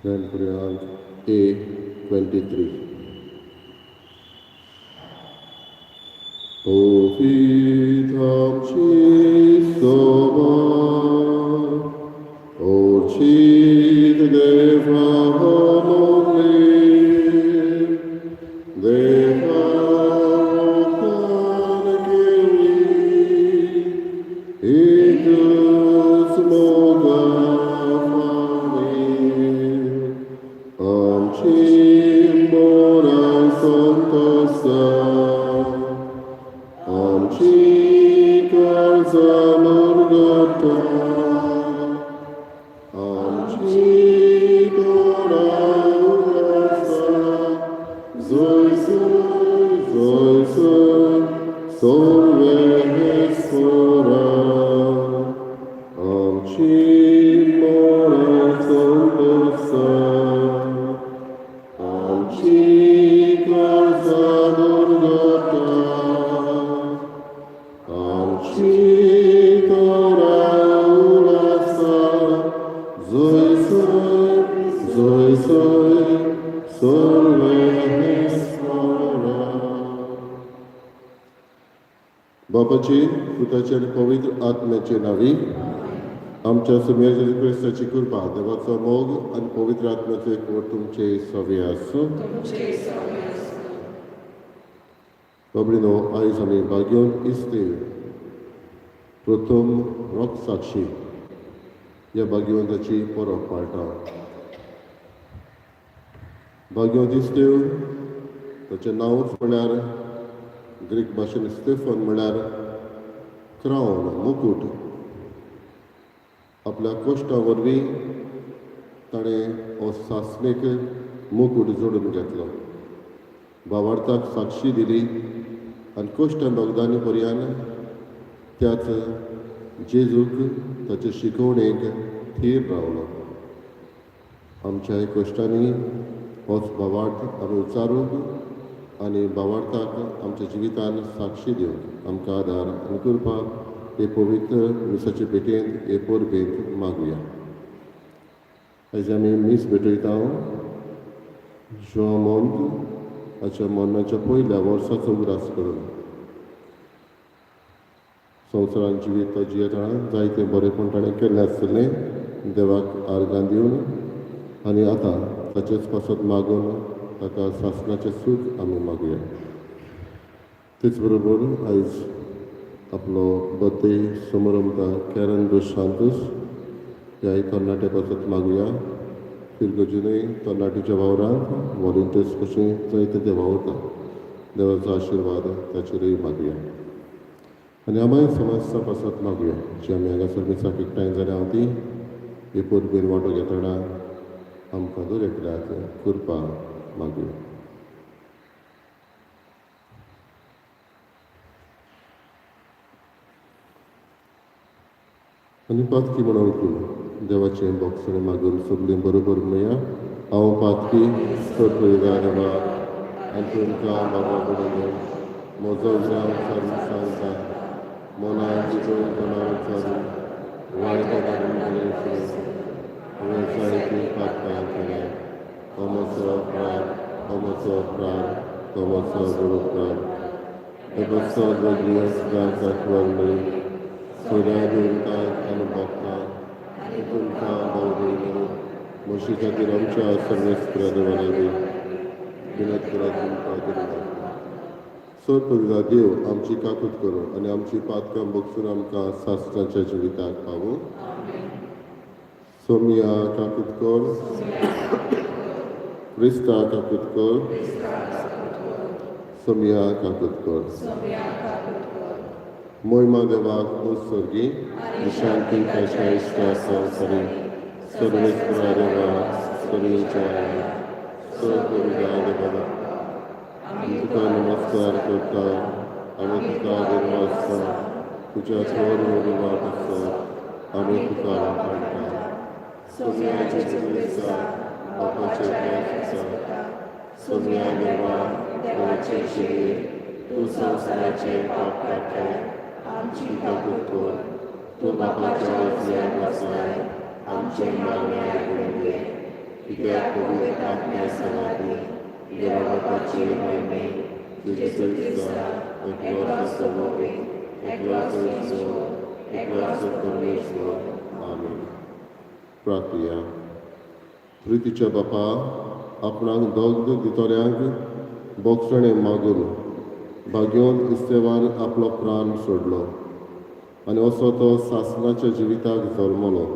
Then Priyank A23. Ovidam Chistoba, Ochid Deva Homogli, Deva Otanagiri, Igus Mogafani, Amchim Moran Santosa, Amchikar Zamurgata, Amchikara Urasa, Zoy Zoy Zoy Zoy, Solve Hespora, Amchim Moran Santosa, Amchikar Zamurgata, बापाचे पुताचे आणि पवित्र आत्म्याचे नावी आमच्या सुम्या जेजू क्रिस्ताची कृपा देवाचो मोग आणि पवित्र आत्म्याचो एकवट तुमचे सवे आसूं. बाबडीनो आयज आमी भाग्योन इस्तेव प्रथम रॉक साक्षी ह्या भाग्यवंताची परब पाळटा. भाग्यवंत इस्तेव ताचें नांवच म्हळ्यार ग्रीक भाशेन स्टेफन म्हळ्यार क्रावन मुकुट. आपल्या कश्टा वरवीं ताणें हो सासणेक मुकुट जोडून घेतलो, भावार्थाक साक्षी दिली आनी कश्ट भोगदानी पर्यान त्याच जेजूक ताचे शिकवणेक थीर रावलो. आमच्या कश्टांनी होच भावार्थ आमी उचारूंक आनी भावार्थाक आमच्या जिवितान साक्षी दिवंक आमकां आदार आनी करपाक हे पवित्र मिसाचे भेटेंत हे परबेंत मागुया. आयज आमी मीस भेटयता जोमोंत हाच्या मरणाच्या पयल्या वर्साचो उरास करून संवसारान जिवीत तो जियेतना जायतें बरेंपण ताणें केल्लें आसतलें देवाक आर्गां दिवन आनी आतां ताचेच पासत मागून ताका सासणाचें सूख आमी मागुया. तेच बरोबर आयज आपलो बर्थडे समारंभ कॅरन दोश सांतोस ह्या तरणाट्या पासत मागुया. फिरगोजीनय तरणाटीच्या वावरांत वॉलंटियर्स कशें जायते ते वावरता, देवाचो आशिर्वाद ताचेरय मागुया. आनी आमाय समस्या पासत मागुया जी आमी हांगासर मिसाक एकठांय जाल्यार हांव ती हे परबेन वांटो घेतना आमकां दर एकल्याक कृपा मागुया. आनी पातकी म्हण ओळखून देवाचें भोगसणें मागून सगळीं बरोबर म्हणया. हांव पातकी सत्वयगा देवा आनी तुमकां बाबा बरोबर म्हजो जाव चालू सांगता मनाक जितून मनाक चालू वायट वेवसायीक पातकां केल्या तोमोचो प्राण तोमोचो प्राण तोमोचो बरोबर देवचो गजलियस गांवकाक वरली सोऱ्या देवतांक आनी भक्तांक आनी तुमकां भावभयणीं म्हशी खातीर आमच्या सर्वेस्त्र देवालाबी विनत करत तुमकां दिता. सर पवित्र देव आमची काकूट करूं आनी आमची पातकां भोगसून आमकां सासणाच्या जिविताक पावूं. सोमिया काकूट कर, क्रिस्ता काकूट कर, सोमिया काकूट कर. मोहिमा देवाक उत्सर्गी शांती ताच्या इश्टा संवसारी सर्वेस्त्र देवा सर्वेच्या सपवित्र देवा तुका नमस्कार करता आमी तुका देवास्ता तुज्या थोर वाट आसा आमी तुका मानता. सोम्याचे जिविता बापाचे प्रेम आसा सोम्या देवा देवाचे शिरी तूं संवसाराचे पाप काडटा आमची काकूट कर. तूं बापाच्या वचल्याक वचलाय आमचे मागणे आयकून घे. कित्याक पवित्र आत्म्या सवादी देवा बापाची महिमे जेजू क्रिस्ता एकलो सगोवे एकलो ईश्वर एकलो परमेश्वर आमेन. प्रार्थया. प्रितीच्या बापा आपणाक दोग दितोल्यांक बोगसणे मागून भाग्योन इस्तेवान आपलो प्राण सोडलो आनी असो तो सासणाच्या जिविताक जल्मलो.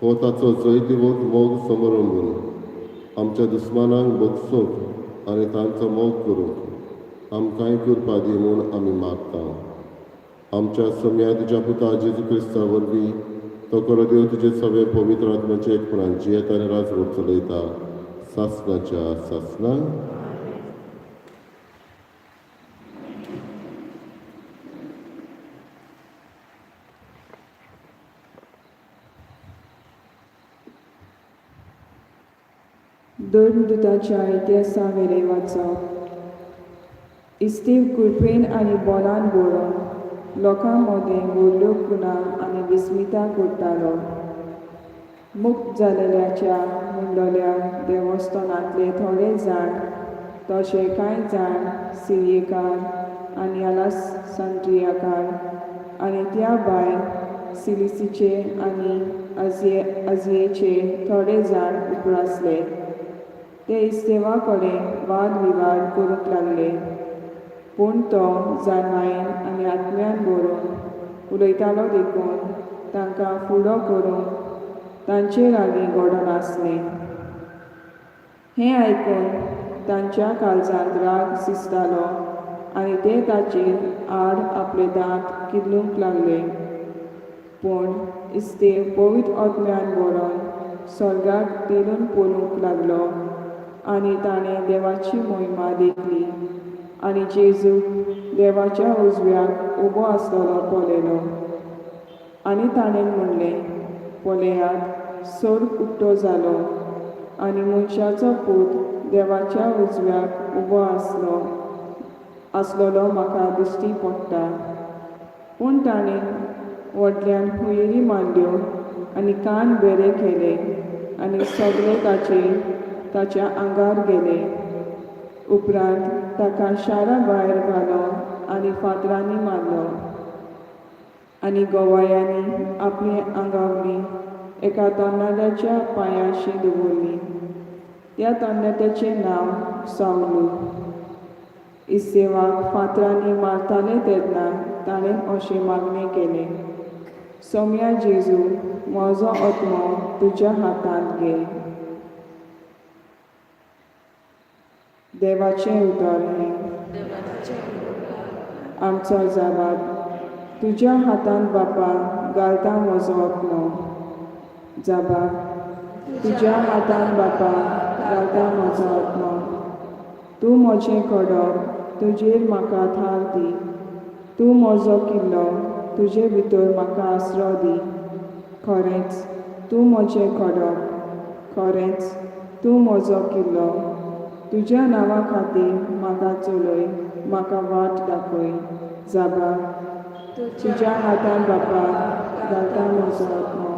हो ताचो जैतिवंत मोग समोरून आमच्या दुस्मानांक बोगसूंक आनी तांचो मोग करूंक आमकांय कृपा दी म्हूण आमी मागता. आमच्या सम्यादीच्या पुता जेजू क्रिस्ता वरवीं तो करो देव तुजे सगळे पवित्र आत्म्याचे एकपणान जियेता आनी राजवट चलयता सासणाच्या सासणां. दोन दुताच्या इतिहासा वेले वाचप. इस्तीव कुरपेन आनी बोलान बरोवन लोकां मदें व्हडल्यो खुणा आनी विस्मिता करतालो. मुक्त जालेल्याच्या मुंडोल्या देवस्थानांतले थोडे जाण तशे कांय जाण सिरियेकार आनी आलेक्सांद्रियाकार आनी त्या भायर सिलिसीचे आनी आजियेचे थोडे जाण उप्रासले. ते इस्तेवा कडेन वाद विवाद करूंक लागले. पूण तो जानवायेन आनी आत्म्यान बरोवन उलयतालो देखून तांकां फुडो करून तांचे लागीं घडोवन आसलें. हें आयकून तांच्या काळजांत राग शिजतालो आनी ते ताचेर आड आपले दांत किर्लूंक लागले. पूण इस्तेव पवित्र आत्म्यान बरोवन स्वर्गाक तेलून पळोवंक लागलो आनी ताणें देवाची महिमा देखली आनी जेजूक देवाच्या उजव्याक उबो आसलेलो पळयलो. आनी ताणें म्हणलें, पळयात स्वर्ग उक्तो जालो आनी मनशाचो पूत देवाच्या उजव्याक उबो आसलोलो म्हाका दिश्टी पडटा. पूण ताणें व्हडल्यान हुयेरी मारल्यो आनी कान बरे केले आनी सगळे ताच्या आंगार गेले. उपरांत ताका शारा भायर घालो आनी फातरांनी मारलो आनी गोवायांनी आपली आंगावली एका तरणाट्याच्या पांयाशी दवरली. त्या तरणाट्याचें नांव सावलू. इस्तेवाक फातरांनी मारताले तेन्ना ताणें अशें मागणें केलें, सोम्या जेजू, म्हजो आत्मो तुज्या हातांत घे. देवाचें उतर हें. आमचो जबाब. तुज्या हातांत बापा घालता म्हजो आत्मो. जबाब. तुज्या हातांत बापा घालता म्हजो आत्मो. तूं म्हजें कडप, तुजेर म्हाका थार दी. तूं म्हजो किल्लो, तुजे भितर म्हाका आसरो दी. खरेंच तूं म्हजें कडप, खरेंच तूं म्हजो किल्लो. तुज्या नांवा खातीर म्हाका चलय, म्हाका वाट दाखय. जबाब. तुज्या हातांत बापा घालता म्हजो आत्मो.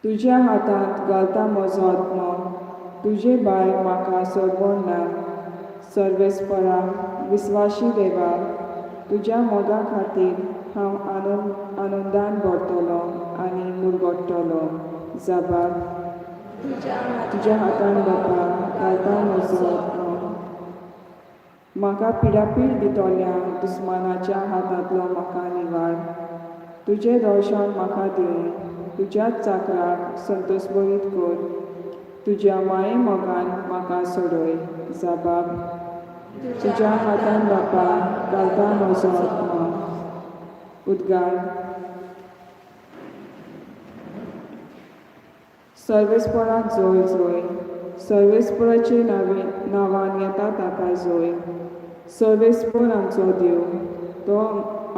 तुज्या हातांत घालता म्हजो आत्मो. तुजे भायर म्हाका सोडवण ना. सर्वेस्परा विस्वाशी देवा, तुज्या मोगा खातीर हांव आनंदान भरतलो आनी मुरगोडटलो. जबाब. तुज्या हातांत बापा घालता म्हजो आत्मो. म्हाका पिडापीड दितोल्या दुस्मानाच्या हातांतलो म्हाका निवाड. तुजें दर्शन म्हाका दिवन तुज्याच चाकराक संतोशभरीत कर. तुज्या माये मोगान म्हाका सोडय. जबाब. तुज्या हातांत बापा घालता म्हजो आत्मो. उद्गार. सर्वेस्पराक जोय जोय. सर्वेस्पराचे नांवान येता ताका जोय. सर्वेस्पर आमचो देव, तो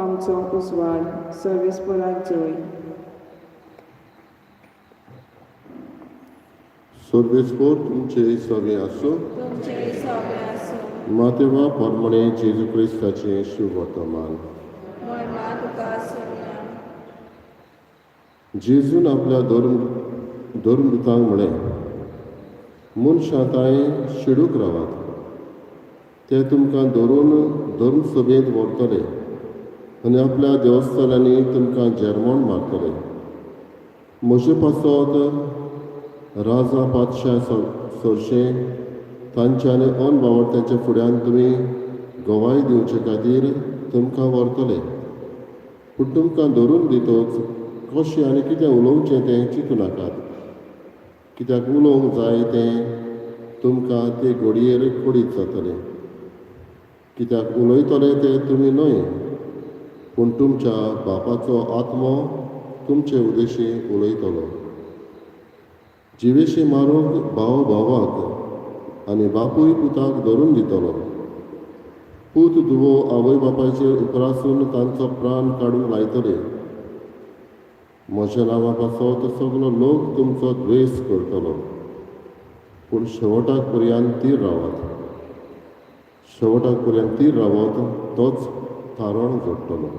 आमचो उजवाड. सर्वेस्पराक जोय. सर्वेस्पर तुमचे सगळे आसूं. मातेवा परमणे जेजू क्रिस्ताचें शुभ वर्तमान. जेजून आपल्या धर्मदुतांक म्हळें, मनशांताय शिडूक रावात. ते तुमकां धरून धर्मसभेंत व्हरतले आनी आपल्या देवस्थानांनी तुमकां जेरमोण मारतले. म्हजे पासत राजा पातशाह सरशें तांचे आनी अन बावडत्यांच्या फुड्यान तुमी गवाय दिवचे खातीर तुमकां व्हरतले. पूण तुमकां धरून दितोच कशें आनी कितें उलोवचें तें चिंतू नाकात, कित्याक उलोवंक जाय तें तुमकां ते घडयेर कळीत जातलें. कित्याक उलयतले तें तुमी न्हय, पूण तुमच्या बापाचो आत्मो तुमचे उदेशी उलयतलो. जिवेशी मारूंक भाव भावाक आनी बापूय पुताक धरून दितलो. पूत धुवो आवय बापायचेर उपरासून तांचो प्राण काडूंक लायतले. म्हज्या नांवा पासत सगलो लोक तुमचो द्वेस करतलो, पूण शेवटाक पर्यंत तीर रावात. शेवटाक पर्यंत तीर रावत तोच थारण जोडटलो.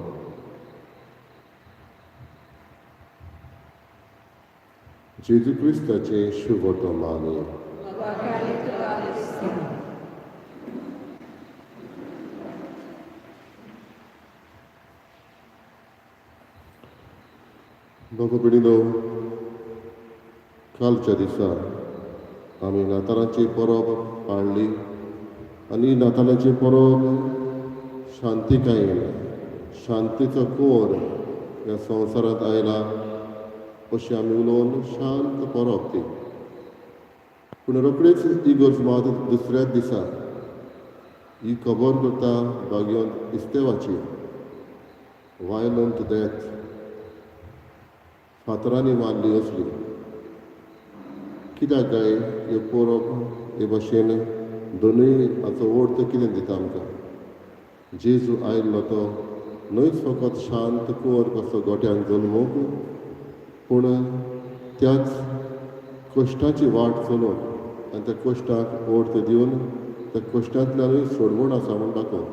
जेजू क्रिस्ताचे शुभ वर्तमान. बाबा भयणीनो, कालच्या दिसा आमी नातालांची परब पाळ्ळी आनी नातालांची परब शांतिकायेन, शांतीचो कोर ह्या संवसारांत आयला अशें आमी उलोवन शांत परब ती. पूण रोखडीच इगर्ज मात दुसऱ्याच दिसा ही खबर करता भाग्योन इस्तेवाची वायलंट डेथ फातरांनी मारली असली. कित्याक काय ह्यो परब हे भाशेन दोनूय हाचो अर्थ कितें दिता आमकां. जेजू आयिल्लो तो न्हयच फकत शांत कोर कसो गोट्यांक जल्मूंक, पूण त्याच कश्टाची वाट चलोवन आनी त्या कश्टाक अर्थ दिवन त्या कश्टांतल्यानूय सोडवण आसा म्हूण दाखोवन.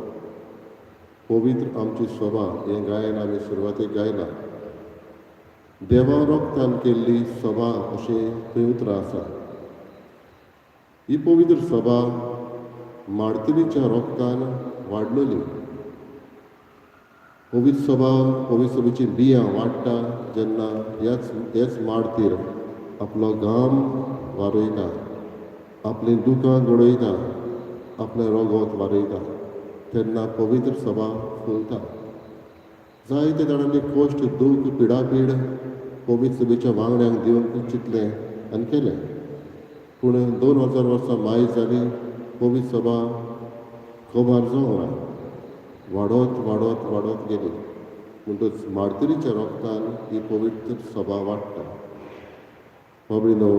पवित्र आमची सभा हें गायन आमी सुरवातेक गायलां. देवा रोगतान केल्ली सभा अशें थंय उतरां आसा. ही पवित्र सभा मार्तिनीच्या रोगतान वाडलेली. पवित्र सभेची बियां वाडटा जेन्ना हेच मार्तीर आपलो घाम वारयता, आपलीं दुखां घडयता, आपलें रगत वारयता, तेन्ना पवित्र सभा फुलता. जायते जाणांनी कश्ट, दूख, पिडापीड पवित्र सभेच्या वांगड्यांक दिवंक चिंतलें आनी केलें. पूण 2000 वर्सां मायज जाली, पवित्र सभा खबर जावंक ना, वाडत वाडत वाडत गेली. म्हणटच मार्तिरीच्या रोगतान ही पवित्र सभा वाडटा. बाबडीनो,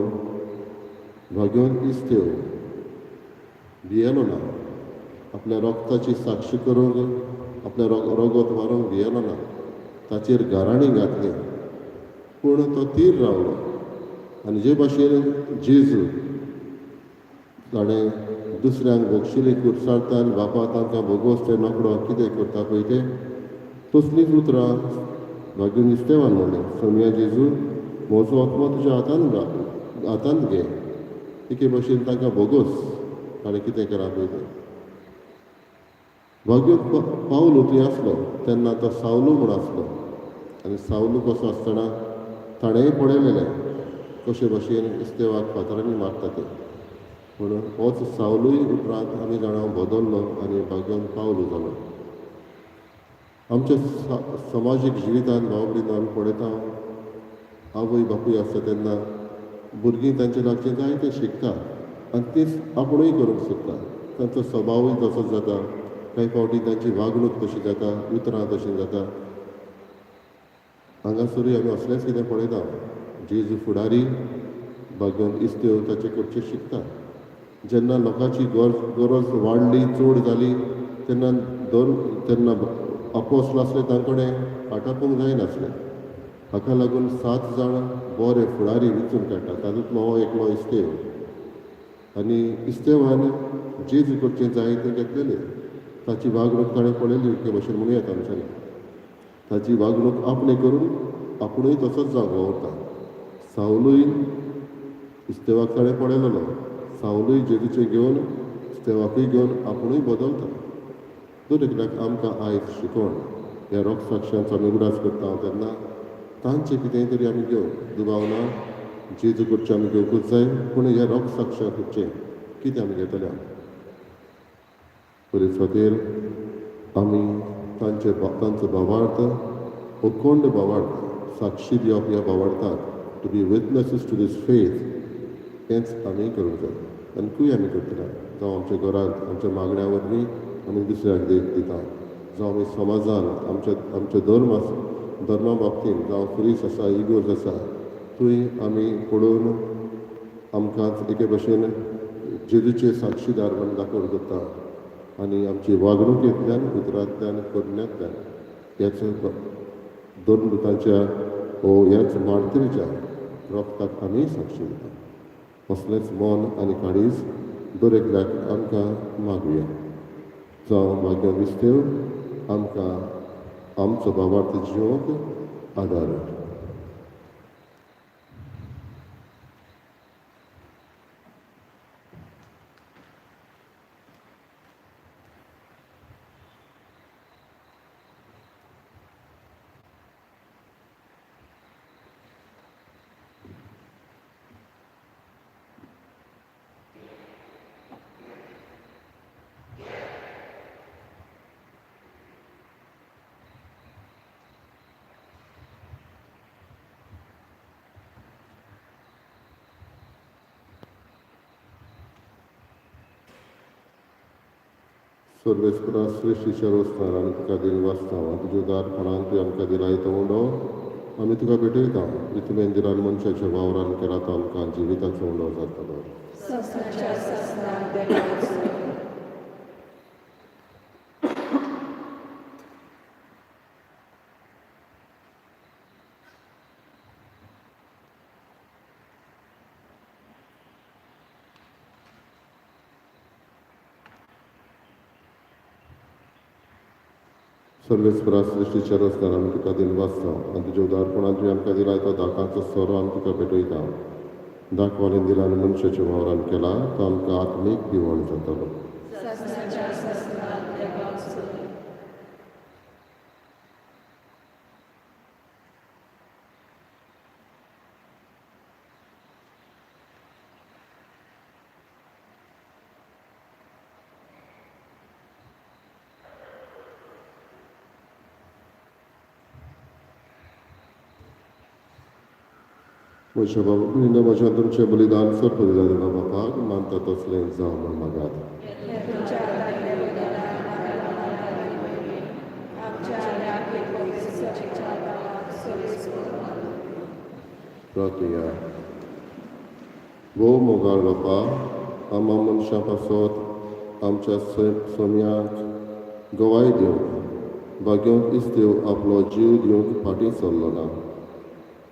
भाग्योन इस्तेव भियेलो ना. आपल्या रोगताची साक्ष करूंक, आपल्या रगत व्हरूंक भियेलो ना. ताचेर गाराणी घातली, पूण तो तीर रावलो. आनी जे भाशेन जेजू ताणें दुसऱ्यांक बक्षिली कुरसाळता आनी बापा तांकां भोगोस ते नकडो कितें करता पळय ते तसलींच उतरां भाग्योन इस्तेवान म्हणलें. सोम्या जेजू, म्हजो आत्मा तुज्या हातांत घे. एके भाशेन तांकां भोगोस ताणें कितें केलां पळय तें. भाग्योन पावलो थंय आसलो तेन्ना तो सावलू म्हूण आसलो. आनी सावलू कसो आसतना ताणेंय पळयलेलें कशे भाशेन इस्तेवाक फातरांनी मारता ते. म्हणून होच सावलूय उपरांत आमी जाणा बदल्लो आनी भाग्योन पावलो जालो. आमच्या समाजीक जिवितांत भावबडीन आमी पळयता, आवय बापूय आसता तेन्ना भुरगीं तांचे लागचें जायतें शिकता आनी तीच आपुणूय करूंक सोदता. तांचो स्वभावूय तसोच जाता. कांय फावटी तांची वागणूक तशी जाता, उतरां तशीं जाता. हांगासरूय आमी असलेंच कितें पळयता. जेजू फुडारी भाग्योन इस्तेव ताचे कडचे शिकता. जेन्ना लोकांची गरज वाडली, चड जाली, तेन्ना अपोस्टल आसले तांचे कडेन आटापूंक जायनासलें. हाका लागून 7 जाण बरे फुडारी वेंचून काडटा. तातूंतलो हो एकलो इस्तेव. आनी इस्तेवान जेजू कडचें जायतें घेतलेलें. ताची वागणूक ताणें पळयली एके भाशेन म्हणूं येता आमच्यानी. ताची वागणूक आपणे करून आपुणूय तसोच जावंक वावरता. सावलूय इस्तेवाक ताणें पळयलेलो सावलूय जेजूचे घेवन इस्तेवाकूय घेवन आपुणूय बदलता दर एकल्याक आमकां आयज शिकोवन ह्या रोग साक्षांचो आमी उगडास करता तेन्ना तांचें कितेंय तरी आमी घेवन दुबावना जेजू कडचें आमी घेवकूच जाय पूण ह्या रोग साक्षां कडचें कितें आमी घेतले परीस खातीर आमी तांचो भावार्थ अखंड भावार्थ साक्षी दिवप ह्या भावार्थाक to be witnesses to this faith हेंच आमी करूंक जाय आनीकूय आमी करतले जावं आमच्या घरांत आमच्या मागण्या वरवीं आमी दुसऱ्याक देख दिता जावं आमी समाजान आमच्या धर्मा बाबतींत जावं पुलीस आसा इगोर्ज आसा थंय आमी पळोवन आमकांच एके भशेन जेजूचे साक्षीदार म्हणून दाखोवन करता आनी आमची वागणुकेंतल्यान उतरांतल्यान करण्यांतल्यान ह्याच दोन दुतांच्या ह्याच मार्तरीच्या रोगताक आमी साक्षी दिता असलेंच मन आनी काळीज दर एकल्याक आमकां मागुया जावं मागीर विस्तेव आमकां आमचो भावार्थ जिवोवंक आदार सर्वेस्परा सृश्टीच्या रोस्तार आमी तुका दिन वाचता तुज्या उदारपणान तुवें आमकां दिलाय तो उंडो आमी तुका भेटयता तुवें दिलान मनशाच्या वावरान केला तो आमकां जिविताचो उंडो जातलो सर्वेस्परा सृश्टीच्या रोस्तार आमी तुका दिन वाचता आनी तुज्या उदारपणान तुवें आमकां दिलाय तो दाकांचो सोरो आमी तुका भेटयता दाखवालें दिलान मनशाच्या वावरान केला तो आमकां आत्मीक दिवण जातलो म्हज्या बाबा म्हज्या तुमचें बलिदान सर्प दिलें बापाक मानता तसलें जावं म्हण मागात प्रार्थया वो मोगाळ बापा आम्हा मनशां पासत आमच्या सोम्याक गवाय दिवंक बागेवंक इस्तेव आपलो जीव दिवंक फाटीं सरलो ना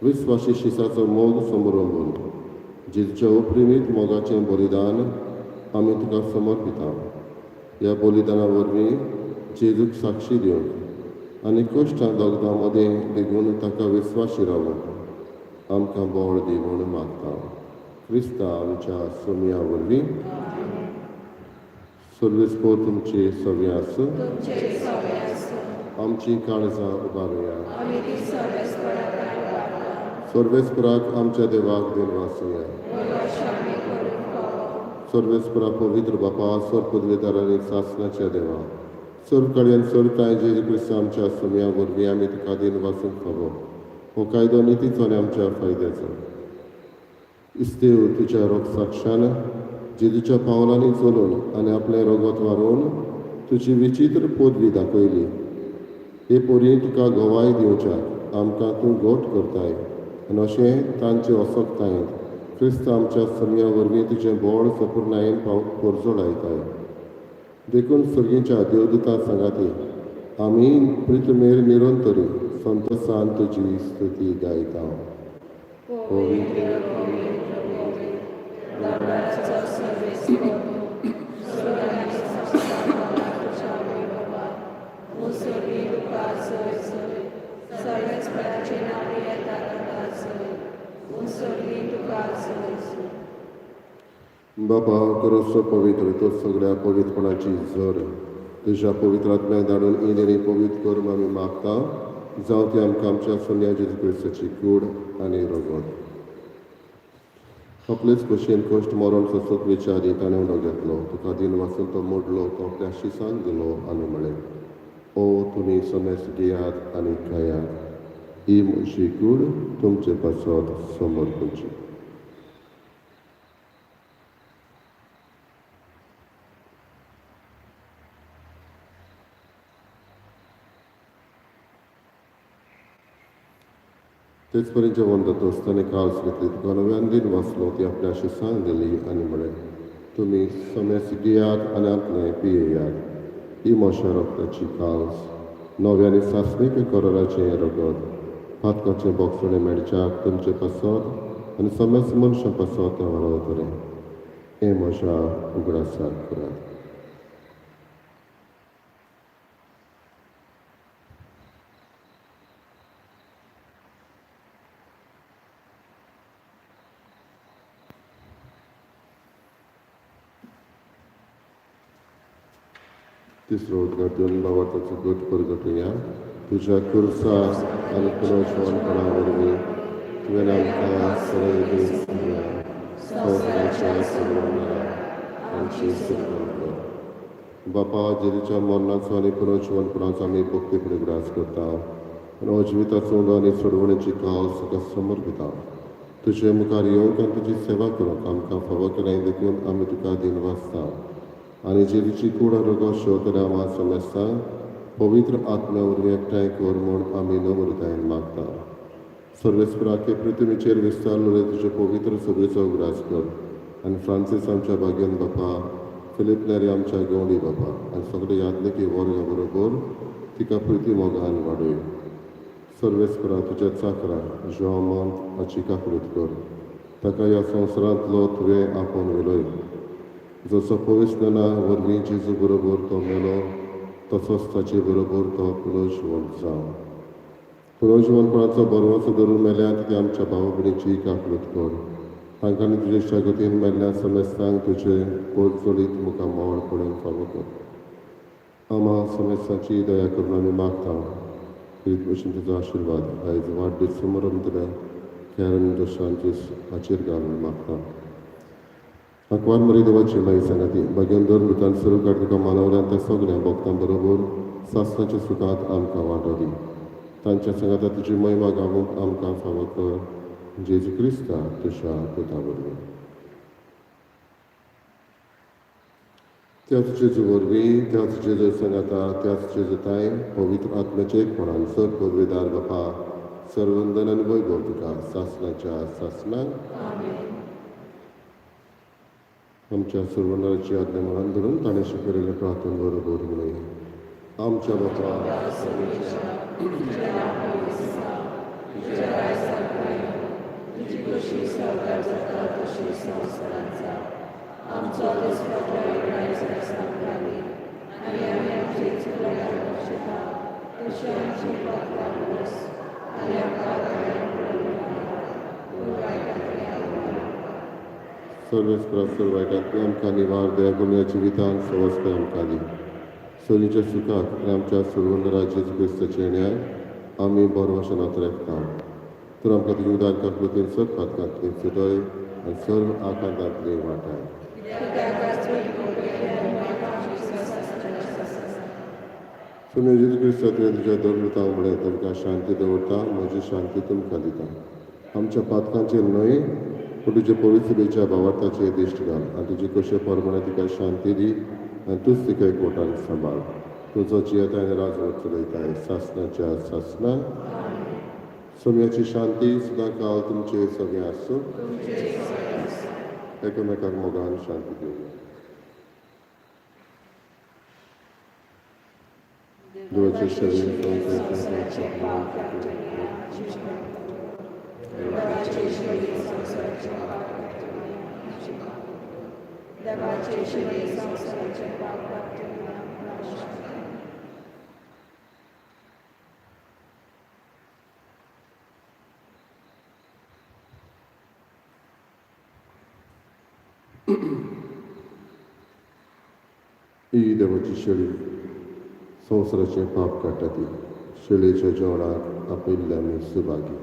विस्वासी शिसाचो मोग समोरून जेजूच्या अप्रिमीत मोगाचें बलिदान आमी तुका समर्पिता ह्या बलिदाना वरवीं जेजूक साक्षी दिवंक आनी कश्टां दोगदां मदें लेगून ताका विस्वासी रावूंक आमकां बोळ दी म्हूण मागता क्रिस्ता आमच्या सोम्या वरवीं सर्वेस्पोर तुमची सव्यास आमची काळजां उबारुया सर्वेस्पराक आमच्या देवाक दिन वाचुया सर्वेस्परा पवित्र बापा सर पदवेदार आनी सासणाच्या देवा सर कडेन सरताय जेजू क्रिस्त आमच्या सोम्या वरवीं आमी तुका दिन वाचूंक फावो हो कायदो नितीचो आनी आमच्या फायद्याचो इस्तेव तुज्या रोग साक्षान जेजूच्या पावलांनी चलून आनी आपलें रगत वारोवन तुजी विचित्र पदवी दाखयली हे पोरी तुका गवाय दिवच्याक आमकां तूं गोट करताय आनी अशें तांचे वसकतायेंत क्रिस्त आमच्या सोम्या वरवीं तुजें बोळ सपूर्णायेन परजो लायताय देखून सर्गीच्या देवदूता सांगाती आमी प्रितमेर निरंतरी संतोशान तुजी स्तुती गायता बापा खरोच पवित्र तो सगळ्या पवित्रपणाची झर तुझ्या पवित्र आत्म्या धाडून इनेरी पवित्र करून आमी मागता जावं ती आमकां आमच्या सोन्या जेजू क्रिस्ताची कूड आनी रगत आपलेच भशेन कश्ट मरण सोंसूंक विचारी ताणें उडो घेतलो तुका दिन वाचून तो मोडलो तो आपल्या शिसांक दिलो आनी म्हळें ओ तुमी समेस घेयात आनी खायात ही म्हजी कूड तुमचे पासत समोर खंयची तेच पर्यंत जेवण जाता आसतना काळस घेतली तुका नव्यान दिन वाचलो ती आपल्या शिसांक दिली आनी म्हळें तुमी समेस घेयात आनी आपले पियेयात ही म्हज्या रक्ताची काळस नव्यानी सासणीक कराराचें रगत फातकाचें बोगसणें मेडच्याक तुमचे पासत आनी समेस मनशां पासत वरतलें हें म्हज्या उगडासाक करात तिसरो उद्घाटन भावार्थाचो गट परगटुया तुज्या कुर्सा आनी पुनर्जवानपणा वरवीं तुवें आमकां सरळ दीस दिल्या संवसाराच्या सर्वांना आमची सुटका कर बापा जेजूच्या मरणाचो आनी पुनर्जवानपणाचो आमी भक्तीपण उगडास करता आनी अजिविताचो उंडो आनी सोडवणेची काळज तुका समर्पिता तुजे मुखार येवंक आनी तुजी सेवा करूंक आमकां फावो केलें देखून आमी तुका दिन वाचता आनी जेजूची कूड रगत शेवतल्या आमा समेस्तां पवित्र आत्म्या वरवीं एकठांय कर म्हूण आमी नम्रतायेन मागता सर्वेस्पराके पृथ्वीचेर विस्तारलेले तुजे पवित्र सभेचो उगडास कर आनी फ्रांसीस आमच्या भाग्यन बापा फिलीप नेरी आमच्या गवंडी बापा आनी सगळे यादलेकी वर्गा बरोबर तिका प्रिती मोगान वाडय सर्वेस्परा तुज्या चाकरा जोमंत हाची काकूट कर ताका ह्या संवसारांतलो तुवें आपोवन उलय जसो पवित्रना वरवीं जेजू बरोबर तो मेलो तसोच ताचे बरोबर तो पुनर्जिवंत जावं पुनर्जिवंतपणाचो बरवचो धरून मेल्यात ते आमच्या भाव भयणीची काकूट कर तांकां आनी तुजे शागतीन मेल्ल्या समेस्तांक तुजे पोरचोलीत मुखार मोड पडूंक फावो कर आमा समेस्तांची दया करून आमी मागता रीत भशेन तुजो आशिर्वाद आयज वाडदीस समारंभतल्या कॅरन दोशांचीस हाचेर घालून मागता अकवार मरी देवाची माई सांगाती भाग्यन दर मृतान सर्व काड तुका मानवल्यान त्या सगळ्या भक्तां बरोबर सासणाच्या सुखांत आमकां वाडोली तांच्या संगाता तुजी महिमा गावूंक आमकां फावो कर जेजू क्रिस्ता तुज्या पुता वरवीं त्याच जेजू वरवीं त्याच जेजू संगाता त्याच जेजूताय पवित्र आत्म्याचे एकपणान सर पदवेदार बापा सर्वंदन आनी वैभव तुका सासणाच्या सासणाक आमच्या सर्वनाची आज्ञा मनान धरून ताणें शिकयलेले प्रार्थन बरोबर म्हणून आमच्या बापा सर्वेस्परा वायटांतली आमकां निवार दया करून जिवितान सवस्कर आमकां दी सोनीच्या सुखाक आनी आमच्या सर्वनरा जेजू क्रिस्ताचे न्याय आमी बरो वचनांत रेखता तर आमकां तुजी उदार काकृतीन सर पातकांतली सुटय आनी सर्व आकांतांतली वाटाय तुमी जेजू क्रिस्ता तुवें तुज्या दवरता म्हळें तुमकां शांती दवरता म्हजी शांती तुमकां दिता आमच्या पातकांचेर न्हय पूण तुजे पवित्रतेच्या भावार्थाचेर दिश्ट घाल आनी तुजे कशे परमणे तिका शांती दी आनी तूंच तिका एकवटान सांबाळ तुजो जियेताय आनी राजवट चलयताय सासणाच्या सासणा सोम्याची शांती सुद्दां काल तुमचे सगळें आसूं एकामेकाक मोगान शांती दिवया देवाचे ही देवाची शेळी संवसाराचे पाप काडटा ती शेळयेच्या जेवणाक आपयल्ले आमी सुभागी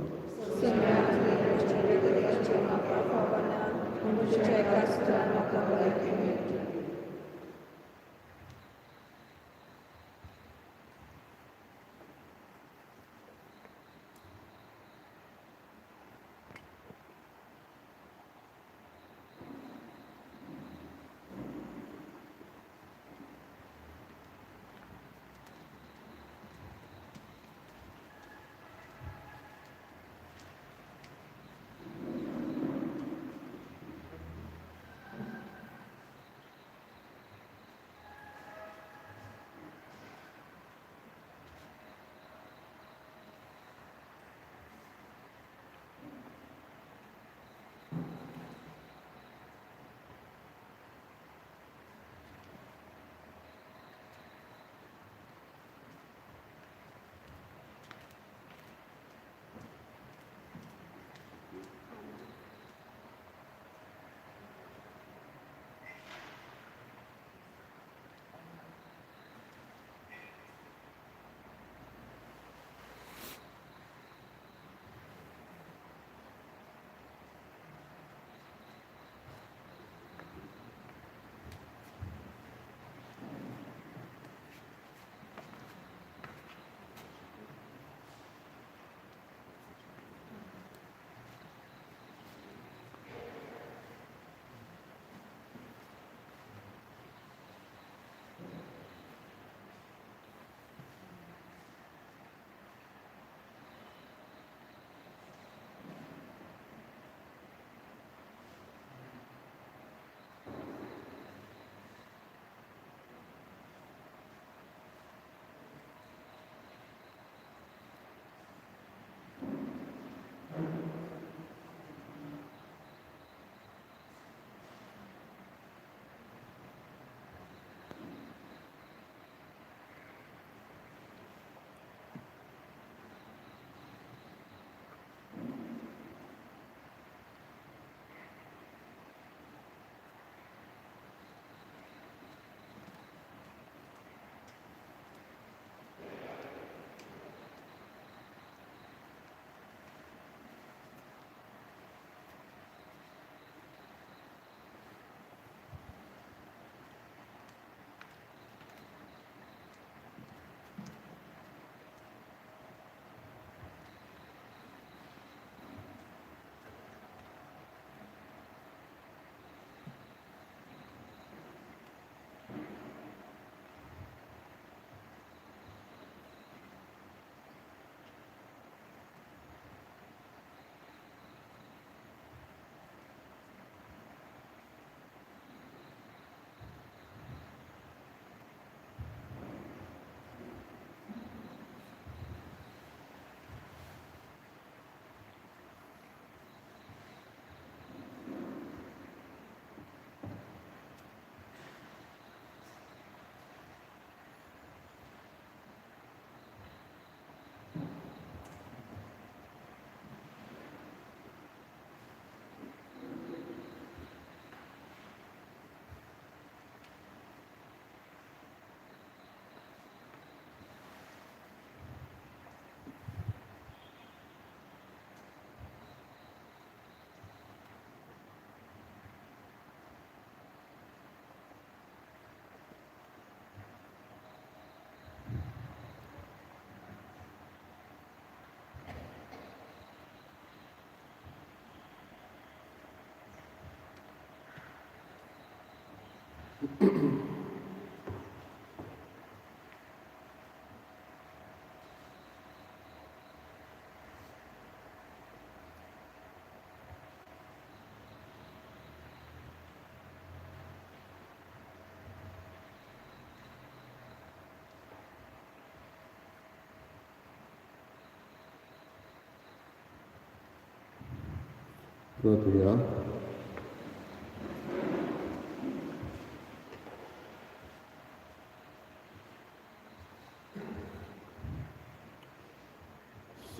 प्रार्थया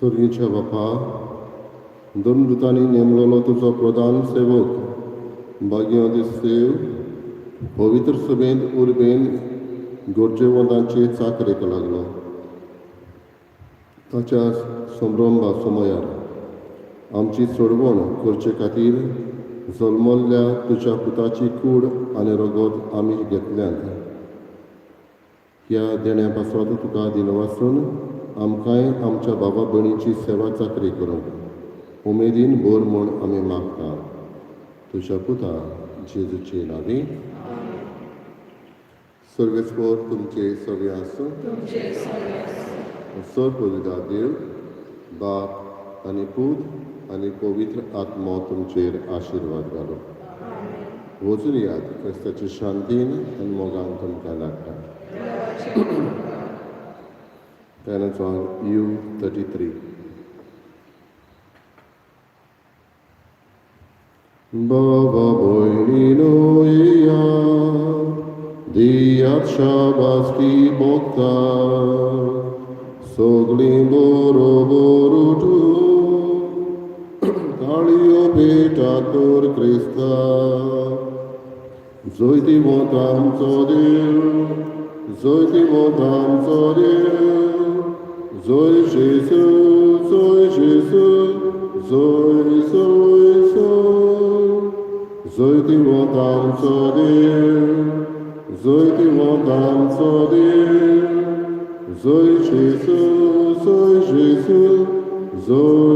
सर्गीच्या बापा दोन दुतांनी नेमलेलो तुजो प्रधान सेवक Bagião Seu, पवित्र सभेन उर्बेन गोरजेवंतांची चाकरेक लागलो. ताच्या संभ्रंभा समयार आमची सोडवण करचे खातीर जल्मल्ल्या तुज्या पुताची कूड आनी रगत आमी घेतल्यांत. ह्या देण्या पासत तुका दिनवासून आमकांय आमच्या बाबा भयणीची सेवा चाकरी करूंक उमेदीन बोर म्हूण आमी मागता. तुज्या पुता जेजूचे नांवी. सर्वेस्पोर तुमचे सवे आसूं. सर्वपवित्र देव बाप आनी पूत आनी पवित्र आत्मा तुमचेर आशिर्वाद घालो. वचून यात क्रिस्ताच्या शांतीन आनी मोगान तुमकां लागता. Canon song U33. Baba boynino iya, diyat shabaski bokta, soglim boru borutu, kalio petator Krista, zoiti votam zodil, zoiti votam zodil, zoi Jesus, zoi Jesus, zoi, zoi, zoi, zoiti votam zodil, zoiti votam zodil, zoi Jesus, zoi Jesus, zoi,